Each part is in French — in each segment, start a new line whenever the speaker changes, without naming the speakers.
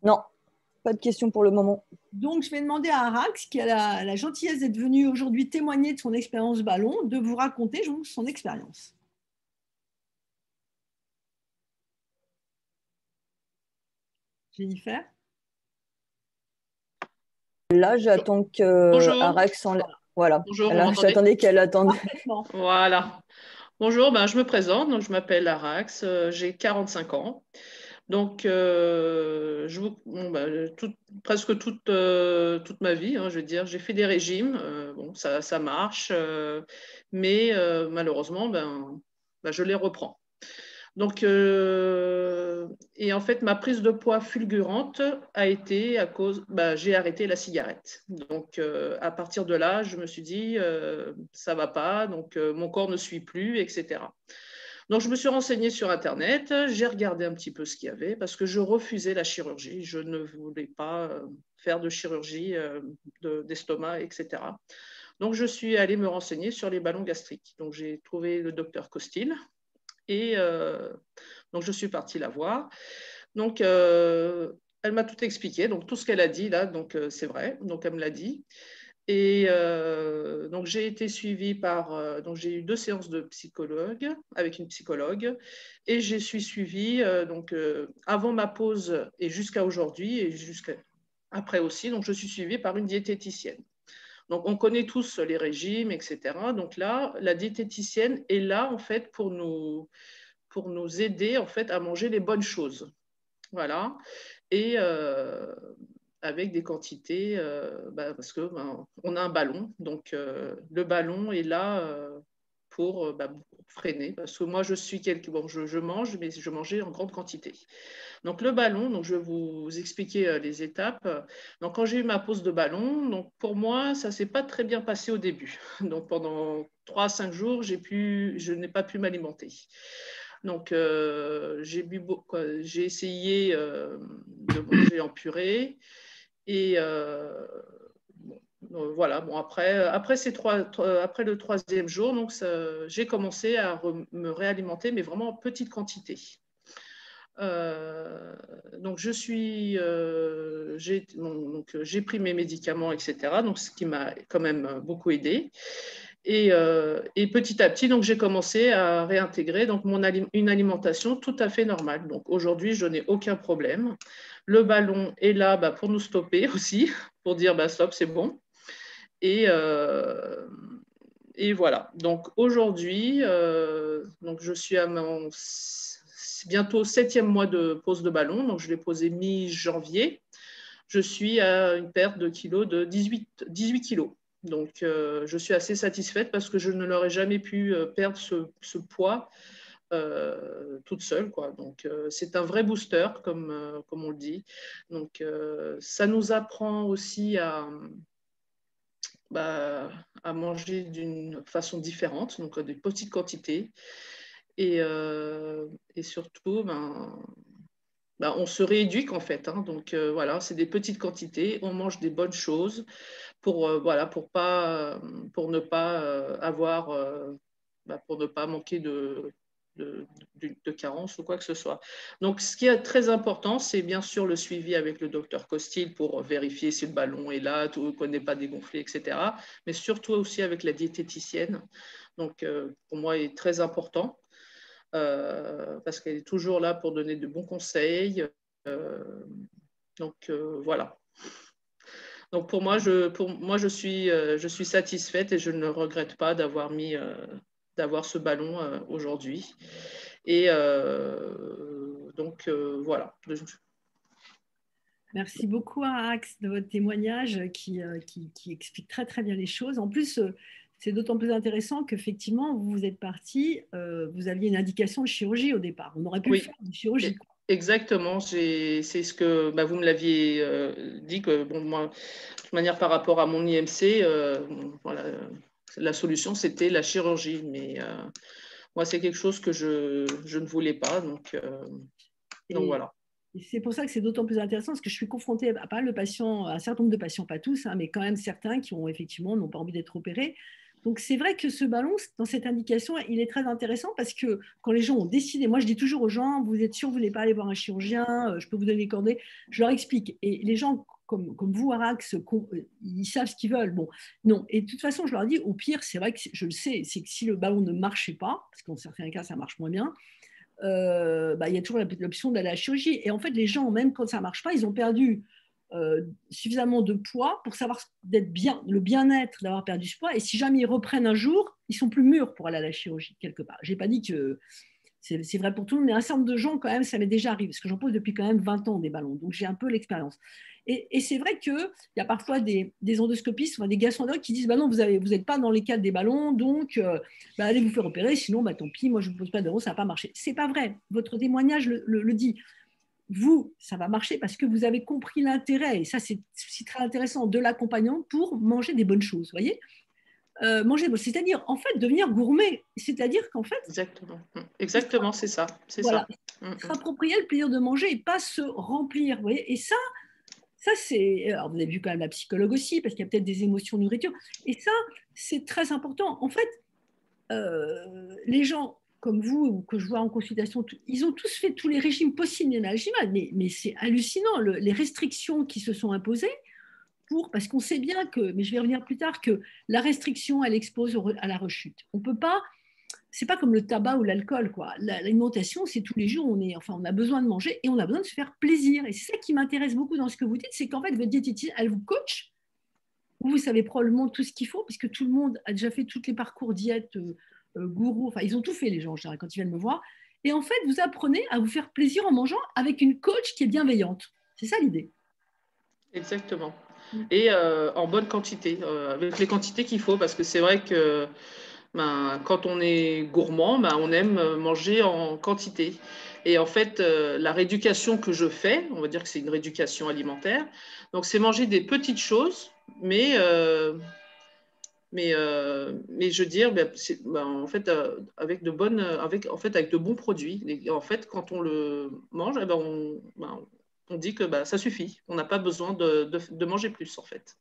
Non, pas de question pour le moment.
Donc, je vais demander à Arax, qui a la gentillesse d'être venu aujourd'hui témoigner de son expérience ballon, de vous raconter donc, son expérience. Jennifer?
Là, j'attends que
Bonjour,
Arax en... Voilà.
bonjour, vous
Là,
m'entendez?
j'attendais qu'elle attende.
Parfaitement.
Voilà. Bonjour, ben, je me présente, donc je m'appelle Arax, j'ai 45 ans. Donc, bon, ben, presque toute ma vie, hein, je veux dire, j'ai fait des régimes, bon, ça marche, mais malheureusement, ben, je les reprends. Donc, et en fait, ma prise de poids fulgurante a été à cause, j'ai arrêté la cigarette. Donc, à partir de là, je me suis dit, ça va pas, donc mon corps ne suit plus, etc. Donc, je me suis renseignée sur Internet, j'ai regardé un petit peu ce qu'il y avait parce que je refusais la chirurgie. Je ne voulais pas faire de chirurgie d'estomac, etc. Donc, je suis allée me renseigner sur les ballons gastriques. Donc, j'ai trouvé le docteur Costil et donc, je suis partie la voir. Donc, elle m'a tout expliqué. Donc, tout ce qu'elle a dit là, donc c'est vrai. Donc, elle me l'a dit. Et donc, j'ai été suivie donc, j'ai eu 2 séances de psychologue avec une psychologue. Et je suis suivie donc, avant ma pause et jusqu'à aujourd'hui et jusqu'à après aussi. Donc, je suis suivie par une diététicienne. Donc, on connaît tous les régimes, etc. Donc là, la diététicienne est là, en fait, pour nous aider en fait à manger les bonnes choses. Voilà. Et avec des quantités, parce que on a un ballon, donc le ballon est là pour freiner. Parce que moi, je suis bon, je mange, mais je mangeais en grande quantité. Donc le ballon, donc je vais vous expliquer les étapes. Donc quand j'ai eu ma pause de ballon, donc pour moi, ça s'est pas très bien passé au début. Donc pendant 3 à 5 jours, je n'ai pas pu m'alimenter. Donc, j'ai essayé de manger en purée. Et voilà, bon, après le 3e jour, donc j'ai commencé à me réalimenter, mais vraiment en petite quantité. Donc, j'ai pris mes médicaments, etc. Donc, ce qui m'a quand même beaucoup aidé. Et petit à petit, donc j'ai commencé à réintégrer donc une alimentation tout à fait normale. Donc aujourd'hui, je n'ai aucun problème. Le ballon est là pour nous stopper aussi, pour dire stop, c'est bon. Et, et voilà. Donc aujourd'hui, donc je suis à mon bientôt 7e mois de pose de ballon. Donc je l'ai posé mi-janvier. Je suis à une perte de kilos de 18 kilos. Donc, je suis assez satisfaite parce que je ne l'aurais jamais pu perdre ce poids toute seule, quoi. Donc, c'est un vrai booster, comme on le dit. Donc, ça nous apprend aussi à manger d'une façon différente, donc des petites quantités. Et surtout, on se rééduque en fait. Hein. Donc, voilà, c'est des petites quantités. On mange des bonnes choses voilà, pour ne pas avoir, pour ne pas manquer de carence ou quoi que ce soit. Donc, ce qui est très important, c'est bien sûr le suivi avec le docteur Costil pour vérifier si le ballon est là, qu'on n'est pas dégonflé, etc. Mais surtout aussi avec la diététicienne. Donc, pour moi, est très important parce qu'elle est toujours là pour donner de bons conseils. Euh, donc, voilà. Donc je suis satisfaite et je ne regrette pas d'avoir ce ballon aujourd'hui. Et donc voilà.
Merci beaucoup, Arax, de votre témoignage qui explique très très bien les choses. En plus, c'est d'autant plus intéressant qu'effectivement, vous êtes parti, vous aviez une indication de chirurgie au départ. On aurait pu le
Oui,
faire de chirurgie.
exactement. C'est ce que vous me l'aviez dit que bon moi, de toute manière par rapport à mon IMC, voilà, la solution c'était la chirurgie, mais moi c'est quelque chose que je ne voulais pas, donc
Et,
voilà.
et c'est pour ça que c'est d'autant plus intéressant parce que je suis confrontée à un certain nombre de patients, pas tous, hein, mais quand même certains qui ont effectivement n'ont pas envie d'être opérés Donc, c'est vrai que ce ballon, dans cette indication, il est très intéressant parce que quand les gens ont décidé, moi je dis toujours aux gens, vous êtes sûr, vous n'allez pas aller voir un chirurgien, je peux vous donner les coordonnées, je leur explique. Et les gens comme vous, Arax, ils savent ce qu'ils veulent. Bon, non. Et de toute façon, je leur dis, au pire, c'est vrai que je le sais, c'est que si le ballon ne marchait pas, parce qu'en certains cas, ça marche moins bien, il y a toujours l'option d'aller à la chirurgie. Et en fait, les gens, même quand ça ne marche pas, ils ont perdu suffisamment de poids pour savoir d'être bien, le bien-être d'avoir perdu ce poids. Et si jamais ils reprennent un jour, ils sont plus mûrs pour aller à la chirurgie, quelque part. Je n'ai pas dit que c'est vrai pour tout le monde, mais un certain nombre de gens, quand même, ça m'est déjà arrivé, parce que j'en pose depuis quand même 20 ans des ballons, donc j'ai un peu l'expérience. Et c'est vrai qu'il y a parfois des endoscopistes, des gastroentérologues qui disent, non, vous n'êtes pas dans les cadres des ballons, donc allez vous faire opérer, sinon, tant pis, moi je ne vous pose pas de ballon, ça ne va pas marcher. Ce n'est pas vrai, votre témoignage le dit. Vous, ça va marcher parce que vous avez compris l'intérêt, et ça c'est très intéressant, de l'accompagnant pour manger des bonnes choses, vous voyez, c'est-à-dire en fait devenir gourmet, c'est-à-dire qu'en fait
exactement, c'est ça,
voilà, s'approprier le plaisir de manger et pas se remplir, vous voyez, et ça c'est, alors vous avez vu quand même la psychologue aussi, parce qu'il y a peut-être des émotions de nourriture, et ça c'est très important. En fait, les gens comme vous, ou que je vois en consultation, ils ont tous fait tous les régimes possibles et imaginables, mais c'est hallucinant, les restrictions qui se sont imposées, parce qu'on sait bien que, mais je vais revenir plus tard, que la restriction, elle expose à la rechute. On peut pas, c'est pas comme le tabac ou l'alcool, quoi. L'alimentation, c'est tous les jours, on a besoin de manger et on a besoin de se faire plaisir. Et c'est ça qui m'intéresse beaucoup dans ce que vous dites, c'est qu'en fait, votre diététicienne, elle vous coach, vous savez probablement tout ce qu'il faut, puisque tout le monde a déjà fait tous les parcours diète, gourou, enfin, ils ont tout fait, les gens, quand ils viennent me voir. Et en fait, vous apprenez à vous faire plaisir en mangeant avec une coach qui est bienveillante. C'est ça l'idée.
Exactement. Et en bonne quantité, avec les quantités qu'il faut, parce que c'est vrai que quand on est gourmand, on aime manger en quantité. Et en fait, la rééducation que je fais, on va dire que c'est une rééducation alimentaire, donc c'est manger des petites choses, mais je veux dire, en fait, avec de bons produits. Et en fait, quand on le mange, on dit que ça suffit. On n'a pas besoin de manger plus, en fait.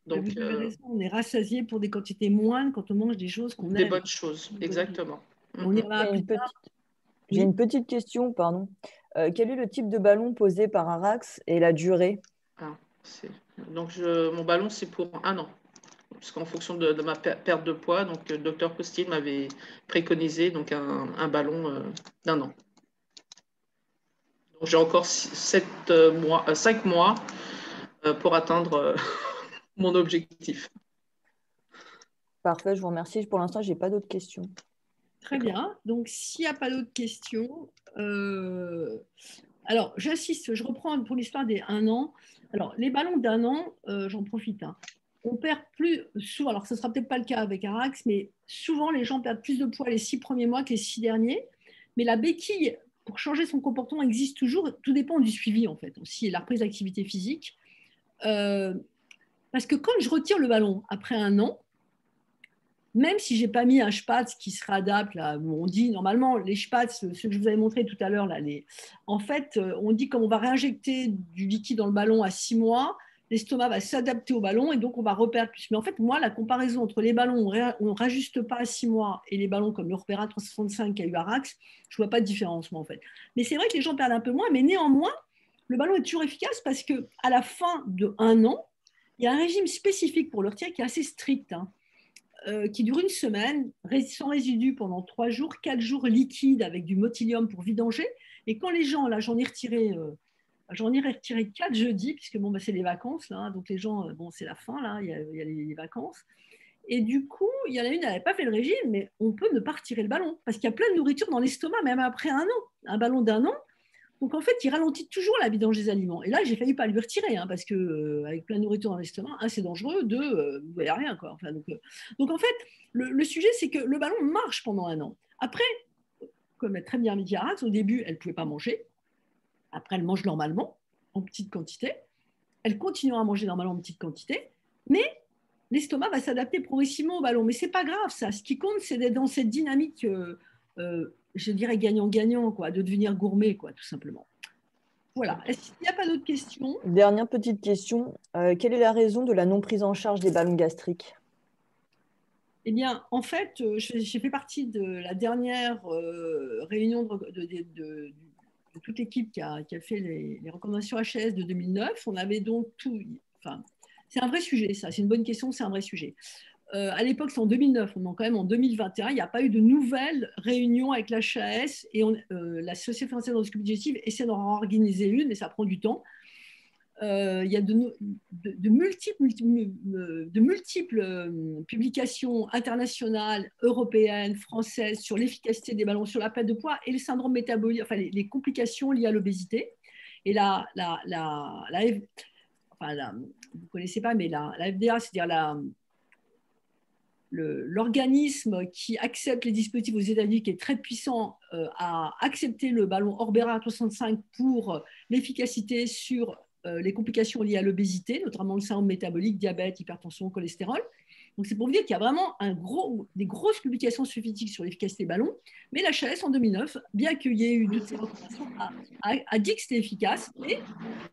Donc,
vous avez raison, on est rassasié pour des quantités moindres quand on mange des choses qu'on aime.
Des bonnes choses, exactement.
On y reviendra plus tard.
J'ai une petite question, pardon. Quel est le type de ballon posé par Arax et la durée?
Donc, mon ballon, c'est pour 1 an. Parce qu'en fonction de ma perte de poids, donc le docteur Costier m'avait préconisé donc un ballon d'1 an. Donc, j'ai encore 5 mois pour atteindre mon objectif.
Parfait, je vous remercie. Pour l'instant, je n'ai pas d'autres questions.
Très bien. Donc, s'il n'y a pas d'autres questions, alors j'insiste, je reprends pour l'histoire des 1 an. Alors, les ballons d'1 an, j'en profite. On perd plus souvent, alors ce ne sera peut-être pas le cas avec Arax, mais souvent les gens perdent plus de poids les 6 premiers mois que les 6 derniers. Mais la béquille, pour changer son comportement, existe toujours. Tout dépend du suivi, en fait, aussi, et la reprise d'activité physique. Parce que quand je retire le ballon après 1 an, même si je n'ai pas mis un spatz qui se réadapte, là, on dit normalement, les spatz, ceux que je vous avais montré tout à l'heure, là, en fait, on dit comme on va réinjecter du liquide dans le ballon à 6 mois, l'estomac va s'adapter au ballon et donc on va reperdre plus. Mais en fait, moi, la comparaison entre les ballons où on ne rajuste pas à 6 mois et les ballons comme le Repera 365 qu'a eu Arax, je ne vois pas de différence, moi, en fait. Mais c'est vrai que les gens perdent un peu moins, mais néanmoins, le ballon est toujours efficace parce qu'à la fin de 1 an, il y a un régime spécifique pour le retirer qui est assez strict, qui dure 1 semaine, sans résidus pendant 3 jours, 4 jours liquide avec du motilium pour vidanger. Et quand les gens, là, j'en ai retiré 4 jeudi, puisque c'est les vacances, là, donc les gens, c'est la fin, là, il y a les vacances. Et du coup, il y en a une, elle n'avait pas fait le régime, mais on peut ne pas retirer le ballon, parce qu'il y a plein de nourriture dans l'estomac, même après 1 an. Un ballon d'1 an, donc en fait, il ralentit toujours la vidange des aliments. Et là, j'ai failli pas lui retirer, parce que avec plein de nourriture dans l'estomac, c'est dangereux, vous ne voyez rien, quoi. Enfin, donc en fait, le sujet, c'est que le ballon marche pendant 1 an. Après, comme elle très bien dit Arax, au début, elle ne pouvait pas manger. Après, elle mange normalement, en petite quantité. Elle continuera à manger normalement en petite quantité, mais l'estomac va s'adapter progressivement au ballon. Mais ce n'est pas grave, ça. Ce qui compte, c'est d'être dans cette dynamique je dirais gagnant-gagnant, quoi, de devenir gourmet, quoi, tout simplement. Voilà. Est-ce qu'il n'y a pas d'autres questions?
Dernière petite question. Quelle est la raison de la non prise en charge des ballons gastriques?
Eh bien, en fait, j'ai fait partie de la dernière réunion de toute l'équipe qui a fait les recommandations HAS de 2009. On avait donc tout. Enfin, c'est un vrai sujet, ça. C'est une bonne question, c'est un vrai sujet. À l'époque, c'est en 2009. On est quand même en 2021. Il n'y a pas eu de nouvelles réunions avec l'HAS et la Société française d'endoscopie digestive essaie d'en organiser une, mais ça prend du temps. Il y a de multiples publications internationales, européennes, françaises sur l'efficacité des ballons sur la perte de poids et le syndrome métabolique, enfin les complications liées à l'obésité. Et vous ne connaissez pas, mais la FDA, c'est-à-dire l'organisme qui accepte les dispositifs aux États-Unis, qui est très puissant, a accepté le ballon Orbera 65 pour l'efficacité sur les complications liées à l'obésité, notamment le syndrome métabolique, diabète, hypertension, cholestérol. Donc c'est pour vous dire qu'il y a vraiment des grosses publications scientifiques sur l'efficacité des ballons, mais la l'HAS en 2009, bien qu'il y ait eu toutes ces recommandations, a dit que c'était efficace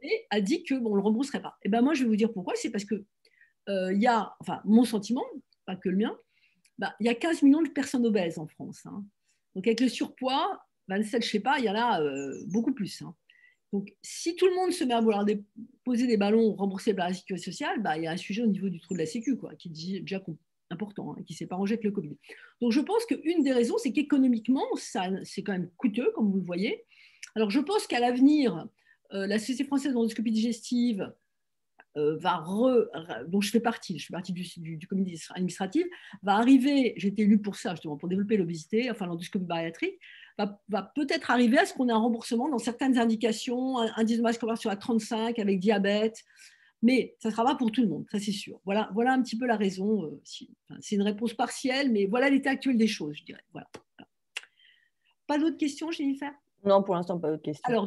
et a dit qu'on ne le rembourserait pas. Et ben moi, je vais vous dire pourquoi. C'est parce que y a, enfin, mon sentiment, pas que le mien, il y a 15 millions de personnes obèses en France. Hein. Donc avec le surpoids, je ne sais pas, il y en a beaucoup plus. Hein. Donc, si tout le monde se met à vouloir poser des ballons remboursés par la sécurité sociale, il y a un sujet au niveau du trou de la sécu, quoi, qui est déjà important, hein, qui ne s'est pas rangé avec le Covid. Donc, je pense qu'une des raisons, c'est qu'économiquement, c'est quand même coûteux, comme vous le voyez. Alors, je pense qu'à l'avenir, la Société française d'endoscopie digestive dont je fais partie du comité administratif, va arriver, j'ai été élue pour ça, justement, pour développer l'obésité, enfin l'endoscopie bariatrique, va peut-être arriver à ce qu'on ait un remboursement dans certaines indications, un indice de masse corporelle à 35 avec diabète, mais ça ne sera pas pour tout le monde, ça c'est sûr. Voilà un petit peu la raison. C'est une réponse partielle, mais voilà l'état actuel des choses, je dirais. Voilà. Pas d'autres questions, Jennifer?
Non, pour l'instant, pas d'autres questions.
Alors,